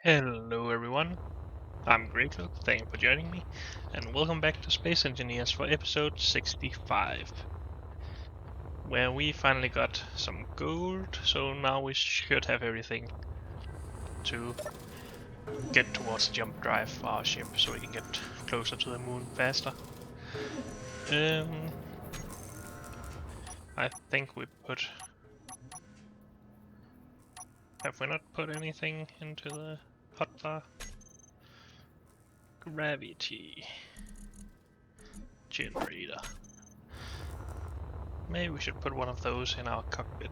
Hello everyone, I'm Grateful, thank you for joining me, and welcome back to Space Engineers for episode 65, where we finally got some gold, so now we should have everything to get towards the jump drive for our ship, so we can get closer to the moon faster. I think we put... Have we not put anything into the hotbar? Gravity generator. Maybe we should put one of those in our cockpit.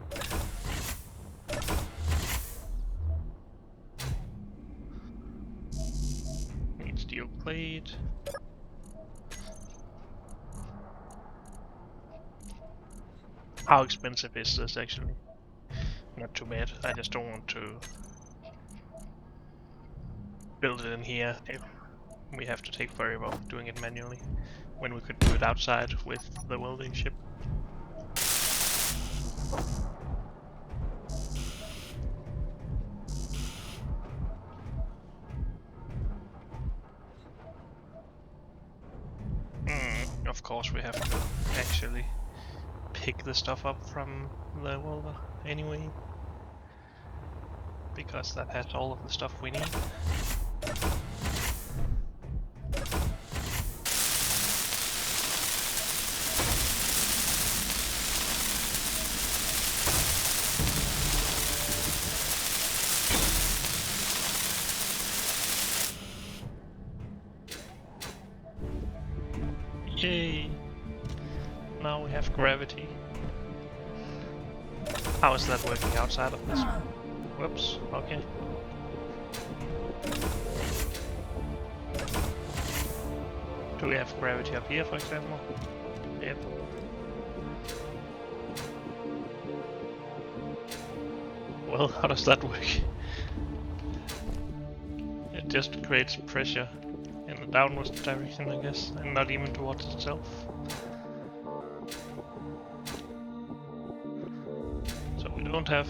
Need steel plate. How expensive is this actually? Not too bad. I just don't want to build it in here if we have to take forever doing it manually when we could do it outside with the welding ship. Of course we have to actually pick the stuff up from the welder anyway, because that has all of the stuff we need. Yay! Now we have gravity. How is that working outside of this? Whoops, okay. Do we have gravity up here, for example? Yep. Well, how does that work? It just creates pressure in the downwards direction, I guess, and not even towards itself. So we don't have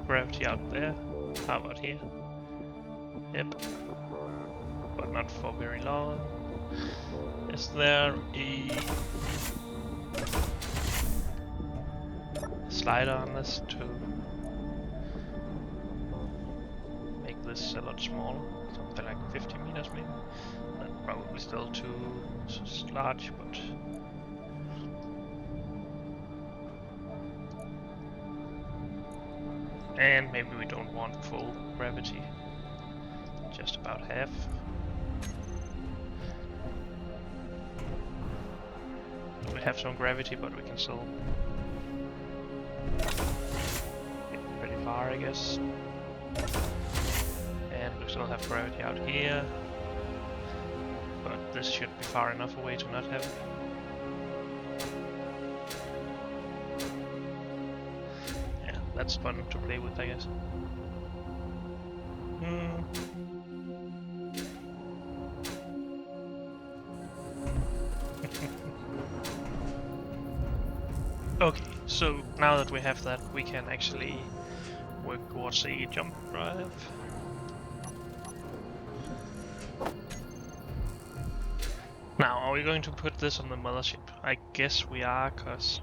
gravity out there. How about here? Yep. But not for very long. Is there a slider on this to make this a lot smaller? Something like 50 meters maybe? That's probably still too large, but... And maybe we don't want full gravity. Just about half. We have some gravity, but we can still get pretty far, I guess. And we still have gravity out here. But this should be far enough away to not have it. Yeah, that's fun to play with, I guess. Okay, so now that we have that, we can actually work towards a jump drive. Now, are we going to put this on the mothership? I guess we are, because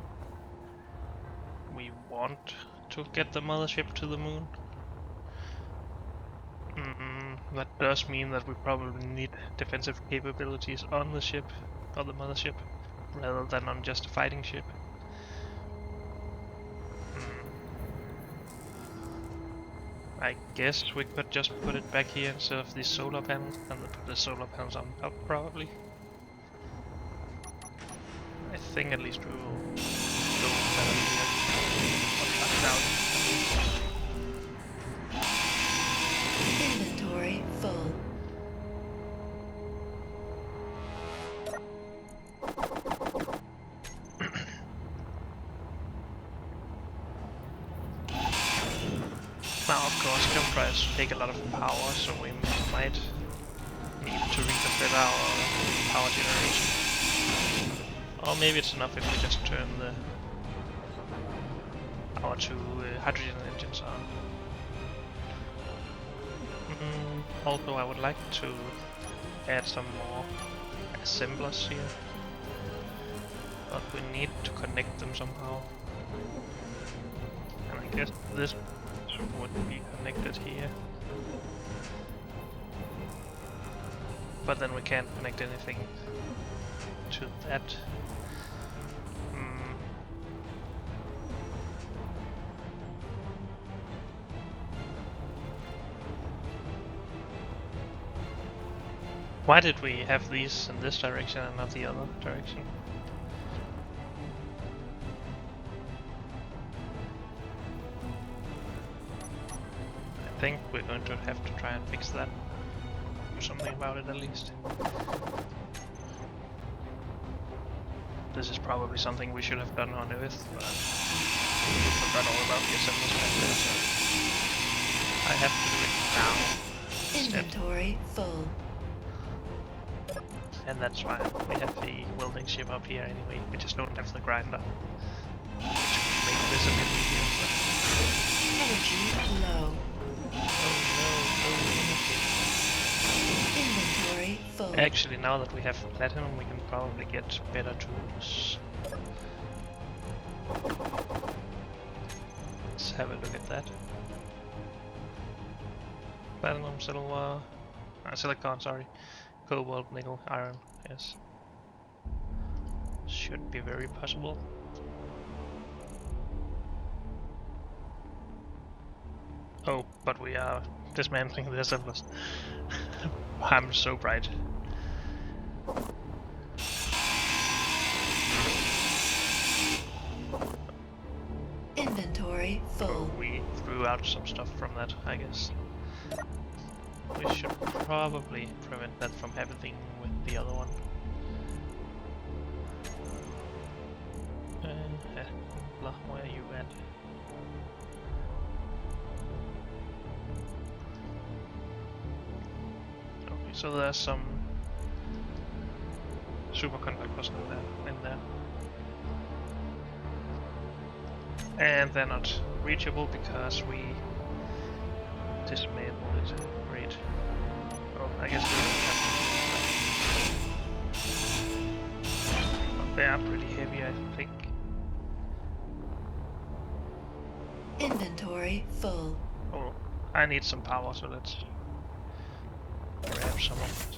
we want to get the mothership to the moon. That does mean that we probably need defensive capabilities on the ship, or the mothership, rather than on just a fighting ship. I guess we could just put it back here instead of these solar panels, and put the solar panels on top, probably. I think at least we will go better here. Inventory full. Now, of course, jump drives take a lot of power, so we might need to reconfigure our power generation. Or maybe it's enough if we just turn our two hydrogen engines on. Although I would like to add some more assemblers here, but we need to connect them somehow. And I guess this would be connected here. But then we can't connect anything to that. Why did we have these in this direction and not the other direction? I think we're going to have to try and fix that. Do something about it at least. This is probably something we should have done on Earth, but I forgot all about the assemblers back there, so I have to do it now. Inventory full. And that's why we have the welding ship up here anyway. We just don't have the grinder, which would make this a bit easier. But... Energy low. Oh no, Inventory full. Actually, now that we have platinum, we can probably get better tools. Let's have a look at that. Platinum, silver, silicon, sorry. Cobalt, nickel, iron, yes. Should be very possible. Oh, but we are dismantling the assemblers. I'm so bright. Inventory full. Oh, we threw out some stuff from that, I guess. We should probably prevent that from happening with the other one. Where are you at? Okay, so there's some superconductors in there. And they're not reachable because we dismantled it. Great. Oh, I guess we don't have to. But they are pretty heavy, I think. Inventory full. Oh, I need some power, so let's grab some of it.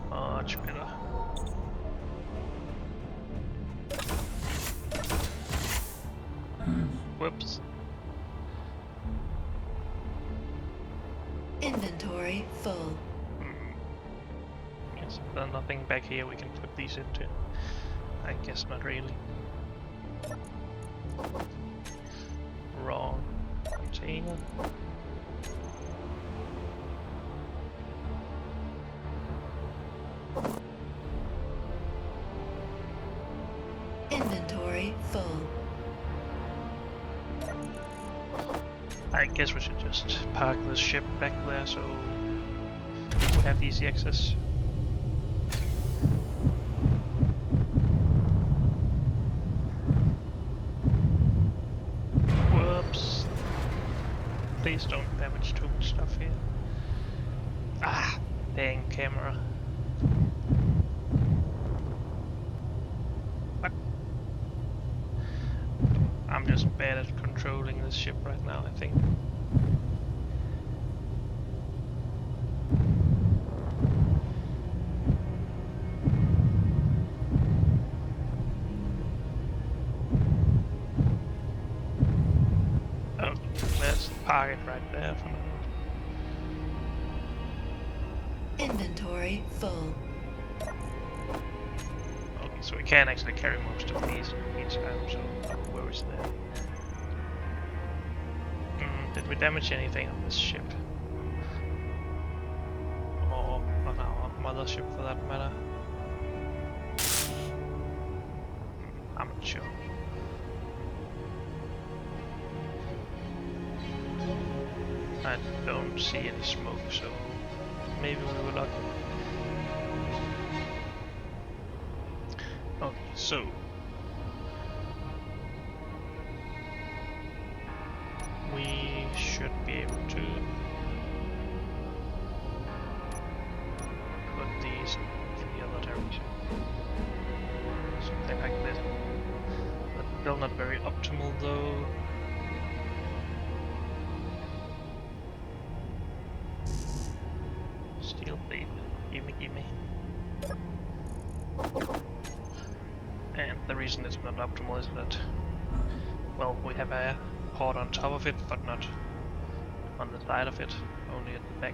Much better. Whoops. Inventory full. Yes, there's nothing back here we can put these into. I guess not really. Wrong container. Inventory full. I guess we should just park this ship back there so we have easy access. Whoops. Please don't damage too much stuff here. Ah, dang camera. What? I'm just bad at controlling this ship right now, I think. Oh, let's park it right there for now. Inventory full. Okay, so we can actually carry most of these each time, so no worries there. Did we damage anything on this ship? Or on our mothership for that matter? I'm not sure. I don't see any smoke, so maybe we were lucky. Okay, So we should be able to put these in the other direction. Something like this. But still not very optimal though. Steel plate. Gimme, gimme. And the reason it's not optimal is that, well, we have a port on top of it, but not on the side of it, only at the back.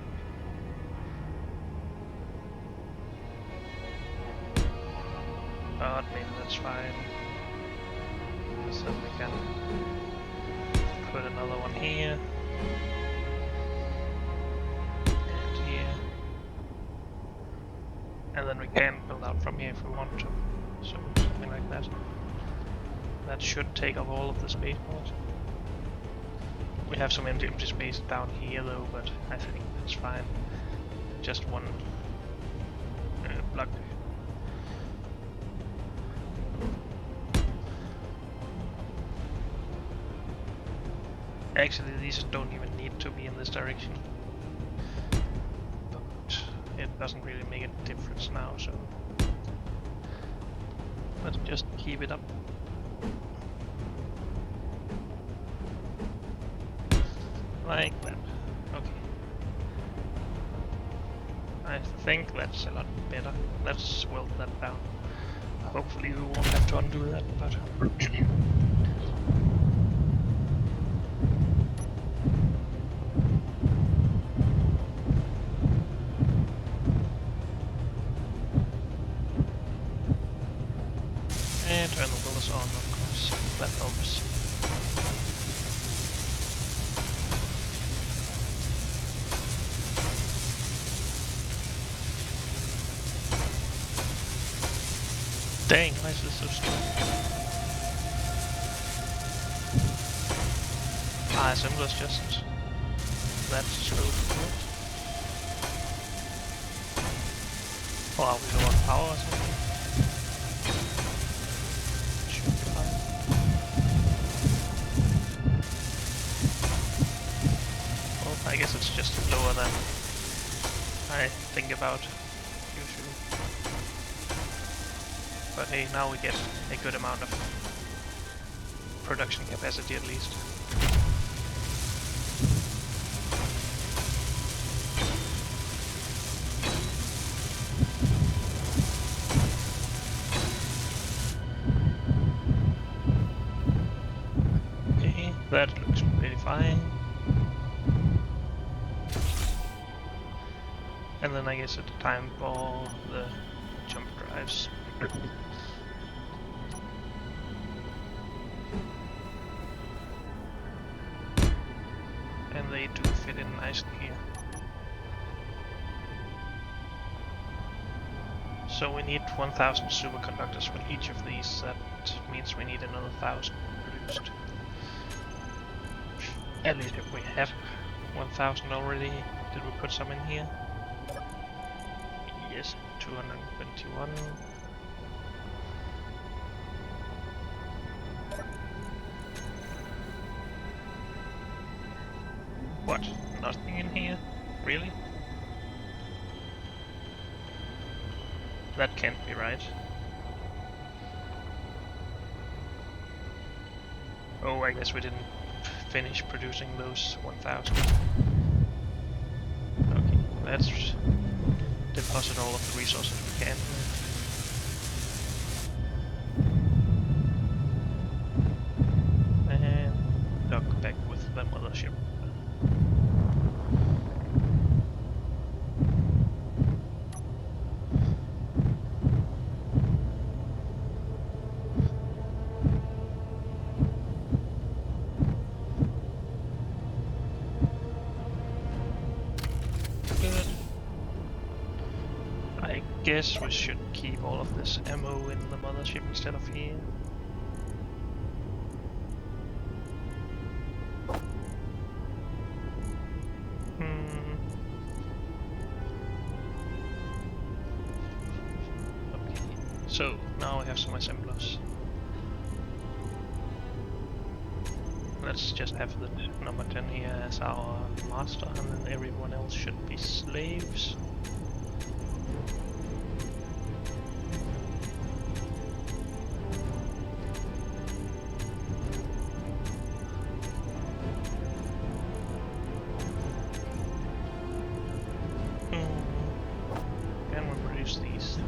But maybe that's fine. So we can put another one here. And here. And then we can build out from here if we want to. So something like that. That should take up all of the space part. We have some empty space down here though, but I think that's fine. Just one block. Actually, these don't even need to be in this direction. But it doesn't really make a difference now, so let's just keep it up. Like that. Okay. I think that's a lot better. Let's weld that down. Hopefully we won't have to undo that, but and turn the wheels on, of course. That helps. Dang, why is this so slow? Assembler's just that slow to do it. Or are we low on power or something? Should be fine. Well, I guess it's just lower than I think about usually. But hey, now we get a good amount of production capacity at least. Okay, that looks pretty fine. And then I guess it's time for the jump drives. And they do fit in nicely here. So we need 1000 superconductors for each of these. That means we need another 1000 produced. At least if we have 1000 already. Did we put some in here? Yes, 221. What? Nothing in here? Really? That can't be right. Oh, I guess we didn't finish producing those 1000. Okay, let's deposit all of the resources we can. And dock back with the mothership. Guess we should keep all of this ammo in the mothership instead of here. Okay, So now I have some assemblers. Let's just have the number 10 here as our master, and then everyone else should be slaves. Can we produce these?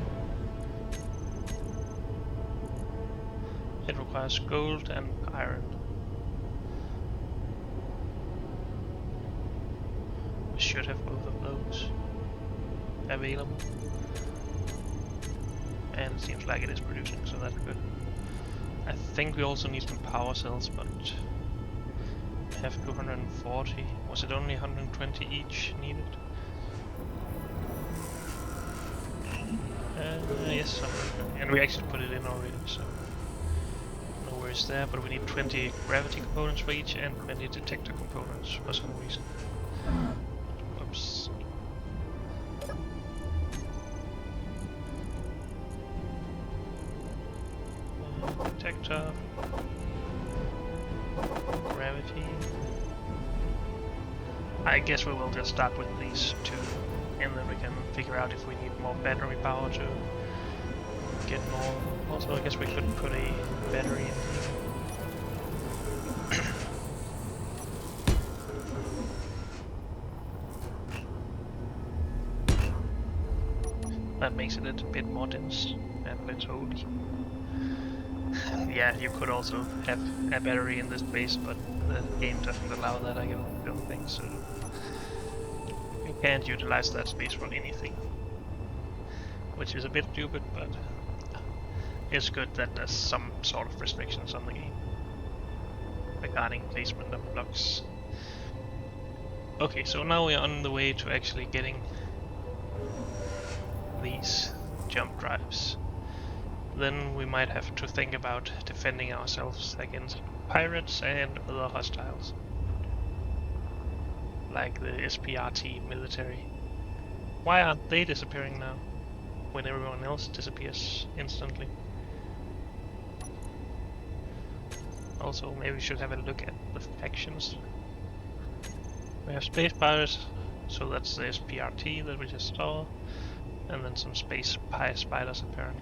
It requires gold and iron. We should have both of those available. And it seems like it is producing, so that's good. I think we also need some power cells, but I have 240. Was it only 120 each needed? Yes, and we actually put it in already, so no worries there. But we need 20 gravity components for each and 20 detector components for some reason. Whoops. Detector. Gravity. I guess we will just start with these two, and then we can figure out if we need more battery power to get more. Also, I guess we could put a battery in here. That makes it a bit more dense and less holy. Yeah, you could also have a battery in this base, but the game doesn't allow that, I don't think, so you can't utilize that space for anything. Which is a bit stupid, but it's good that there's some sort of restrictions on the game regarding placement of blocks. Okay, so now we're on the way to actually getting these jump drives. Then we might have to think about defending ourselves against pirates and other hostiles, like the SPRT military. Why aren't they disappearing now, when everyone else disappears instantly? Also, maybe we should have a look at the factions. We have space pirates, so that's the SPRT that we just saw, and then some space spiders apparently.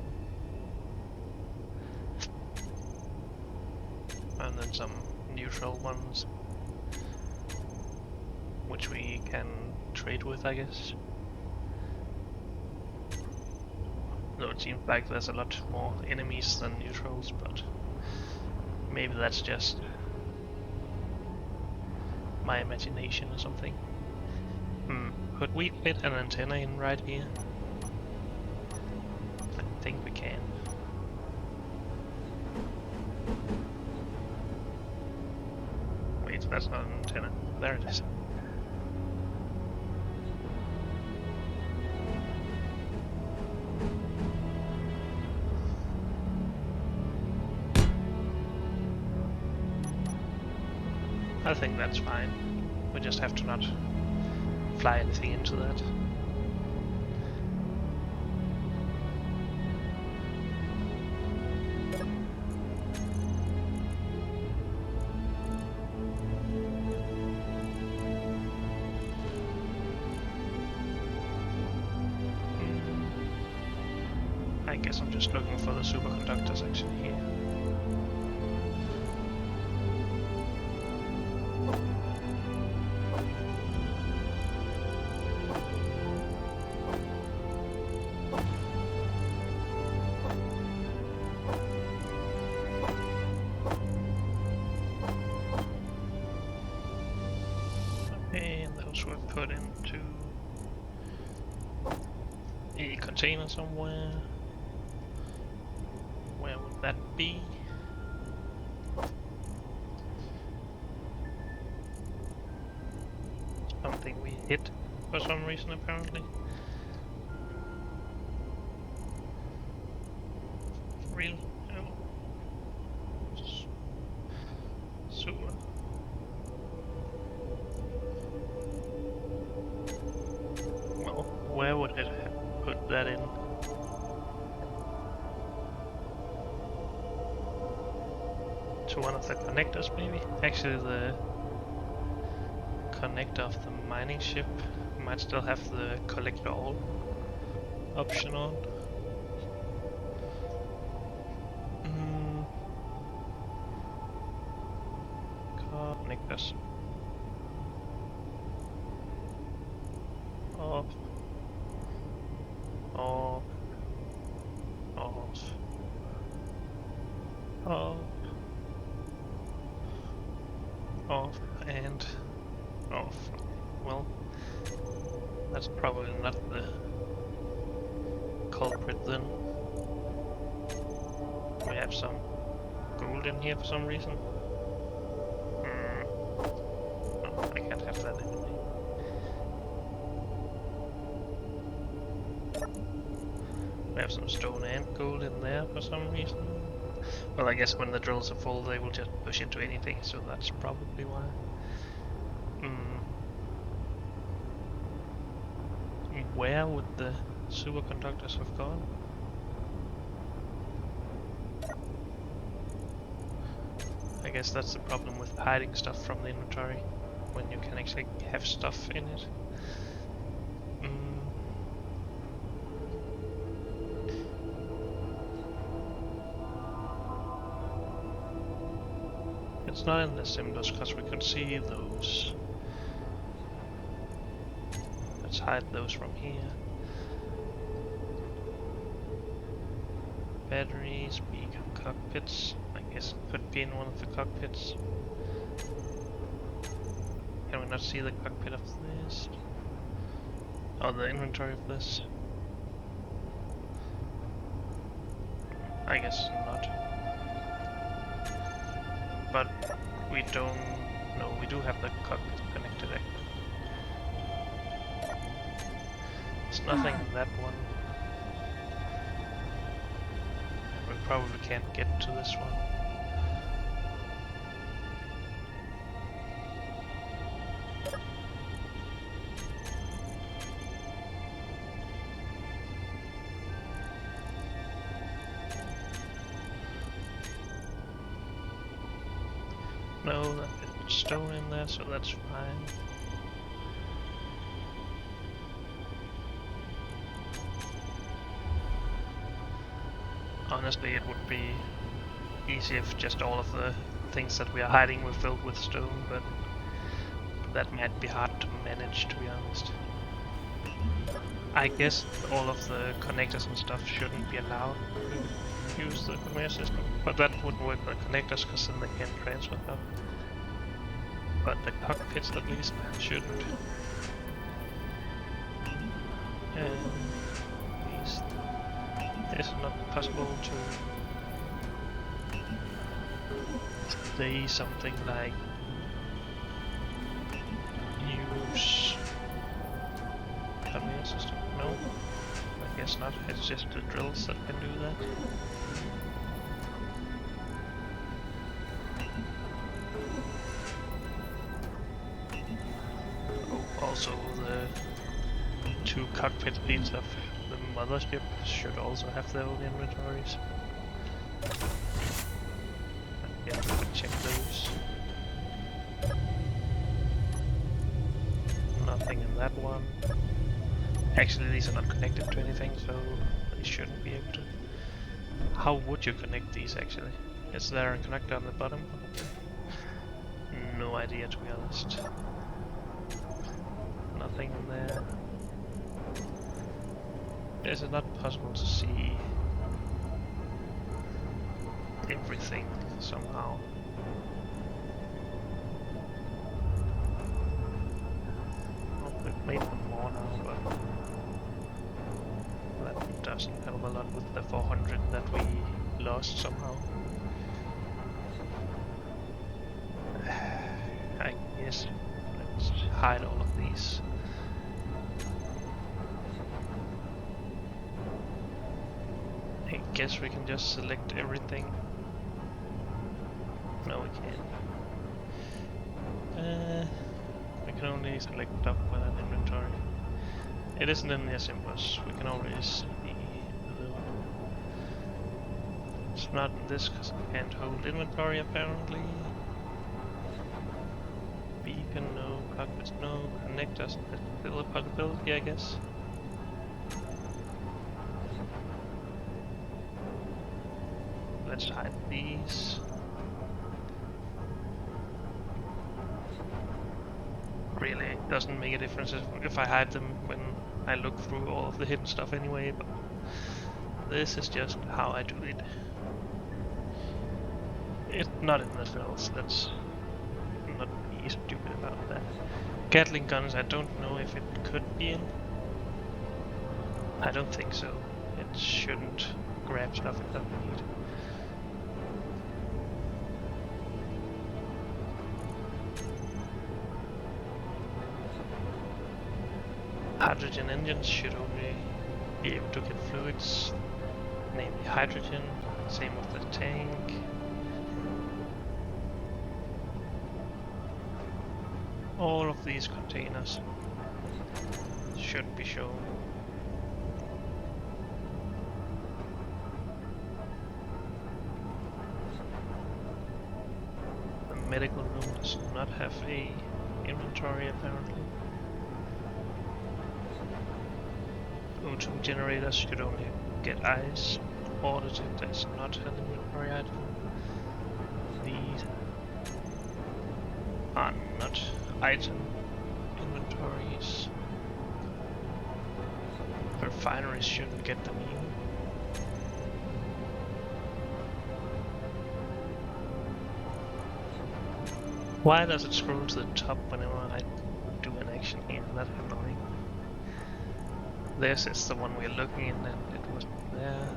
And then some neutral ones, which we can trade with, I guess. Though it seems like there's a lot more enemies than neutrals, but maybe that's just my imagination or something. Could we fit an antenna in right here? I think we can. Wait, that's not an antenna. There it is. I think that's fine. We just have to not fly anything into that. I guess I'm just looking for the superconductors actually here. And those were put into a container somewhere. Where would that be? Something we hit for some reason apparently. Really? Oh. Super. Well, where would it have put that in? to one of the connectors maybe. Actually the connector of the mining ship might still have the collect all option on. Connectors. Off. Off. Off. Off. Off and off. Well, that's probably not the culprit then. We have some gold in here for some reason. No, I can't have that anyway. We have some stone and gold in there for some reason. Well, I guess when the drills are full they will just push into anything, so that's probably why. Where would the superconductors have gone? I guess that's the problem with hiding stuff from the inventory, when you can actually have stuff in it. It's not in the symbols because we can see those. Let's hide those from here. Batteries, beacon, cockpits. I guess it could be in one of the cockpits. Can we not see the cockpit of this? Oh, the inventory of this? I guess not. But we don't know. We do have the cockpit connected. There's nothing in that one. We probably can't get to this one. No, there's stone in there, so that's fine. Honestly, it would be easy if just all of the things that we are hiding were filled with stone, but that might be hard to manage, to be honest. I guess all of the connectors and stuff shouldn't be allowed to use the conveyor system, but that wouldn't work for the connectors because then they can't transfer them. But the cockpits at least shouldn't. And these, it's not possible to say something like use conveyor system. No, I guess not. It's just the drills that can do that. Oh, also the two cockpit fleets of the mothership should also have their own inventories. Yeah, we could check those. Nothing in that one. Actually, these are not connected to anything, so they shouldn't be able to. How would you connect these actually? Is there a connector on the bottom? No idea, to be honest. Nothing in there. Is it not possible to see everything somehow? Oh, we've made them more now, but that doesn't help a lot with the 400 that we lost somehow. I guess let's hide all of these. I guess we can just select everything. No, we can't. We can only select up with an inventory. It isn't in the symbols. We can always see It's not in this because I can't hold inventory apparently. Beacon, no. Cockpits, no. Connectors, that's still a possibility, I guess. Let's hide these. Really, it doesn't make a difference if I hide them when I look through all of the hidden stuff anyway, but this is just how I do it. It's not in the fields, let's not be stupid about that. Gatling guns, I don't know if it could be in. I don't think so. It shouldn't grab stuff it doesn't need. Hydrogen engines should only be able to get fluids, namely hydrogen, same with the tank. All of these containers should be shown. The medical room does not have a inventory apparently. O2 generators should only get ice. Audited does not have an inventory item. These are not item inventories. Refineries shouldn't get them either. Why does it scroll to the top whenever I do an action here? That's annoying. This is the one we're looking in and it wasn't there.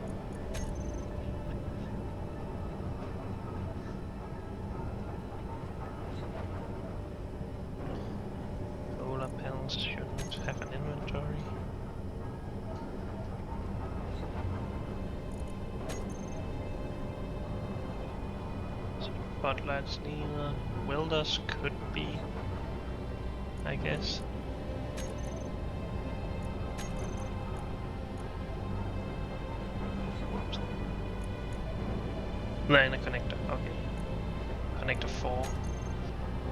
Solar panels shouldn't have an inventory. Spotlights neither. Welders could be, I guess. No, in a connector, okay. Connector 4.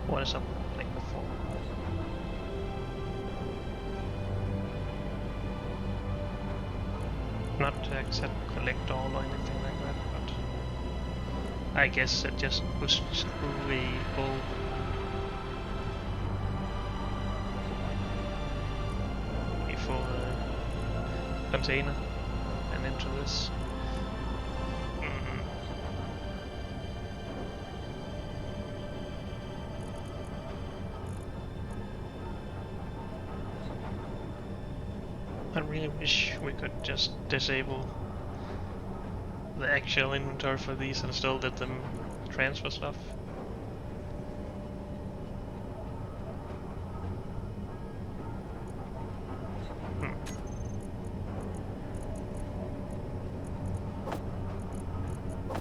What is up with connector 4? Not to accept collect all or anything like that, but I guess it just pushed through a hole. Before the container and into this. I really wish we could just disable the actual inventory for these and still let them transfer stuff.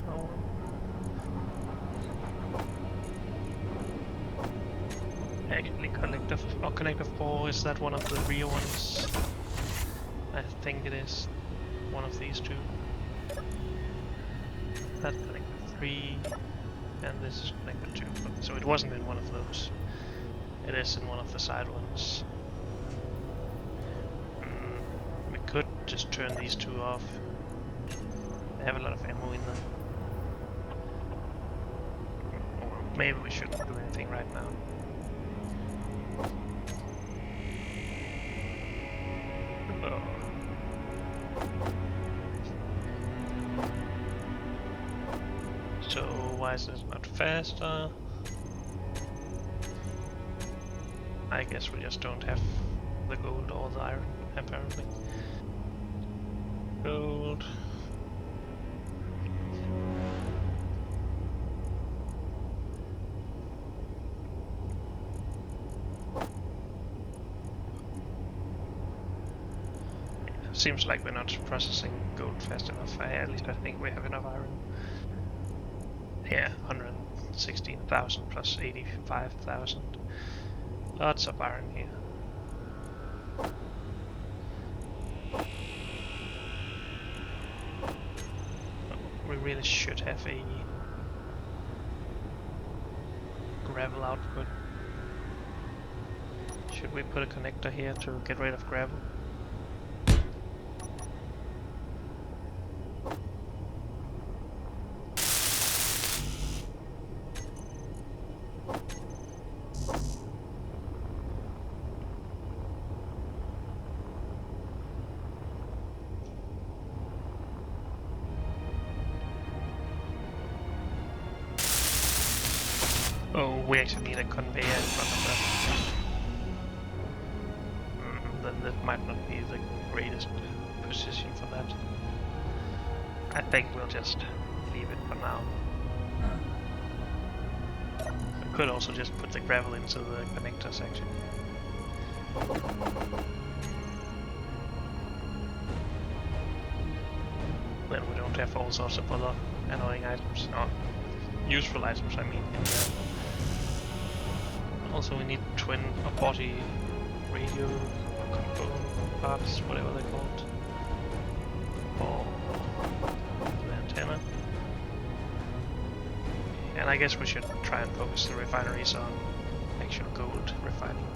Oh. Actually, connector 4, is that one of the real ones? I think it is one of these two. That's connector 3, and this is connector 2. So it wasn't in one of those. It is in one of the side ones. We could just turn these two off. They have a lot of ammo in them. Or maybe we shouldn't do anything right now. So why is this not faster? I guess we just don't have the gold or the iron, apparently. Gold. Seems like we're not processing gold fast enough. At least I think we have enough iron. Yeah, 116,000 plus 85,000. Lots of iron here. Oh, We really should have a gravel output. Should we put a connector here to get rid of gravel? Oh, we actually need a conveyor in front of that. Then that might not be the greatest position for that. I think we'll just leave it for now. We could also just put the gravel into the connector section. Then we don't have all sorts of other annoying items, or useful items I mean, in there. Also we need twin or body radio control parts, whatever they're called, for the antenna. And I guess we should try and focus the refineries on actual gold refining.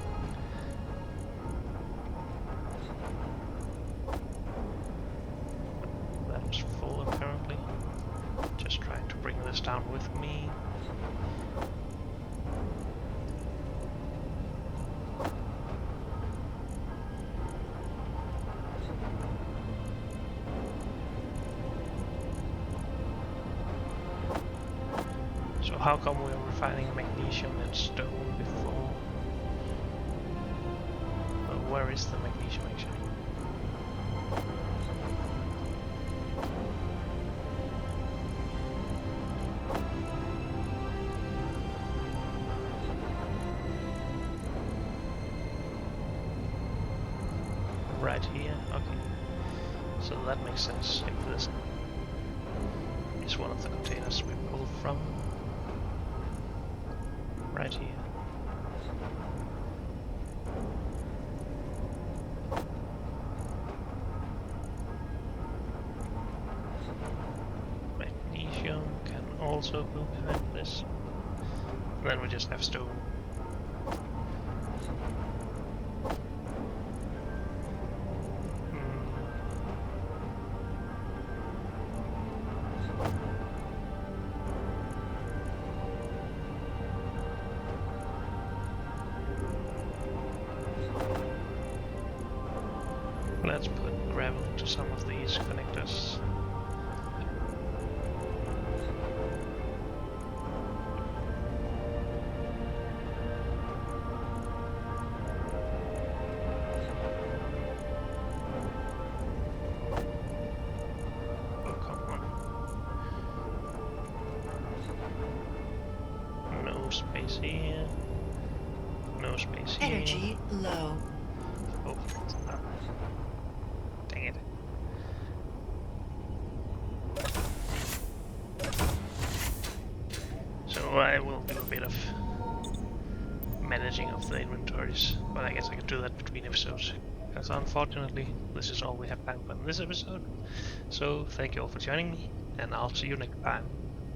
That was full apparently. Just trying to bring this down with me. So how come we were refining magnesium and stone before? Well, where is the magnesium actually? Right here, okay. So that makes sense if this is one of the containers we pulled from. Right here. Magnesium can also go behind this. And then we just have stone. Let's put gravel into some of these connectors. Oh, come on. No space here. No space here. Energy low. Oh, no. Dang it. So I will do a bit of managing of the inventories, but I guess I can do that between episodes. Because unfortunately, this is all we have time for in this episode. So thank you all for joining me, and I'll see you next time.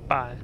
Bye.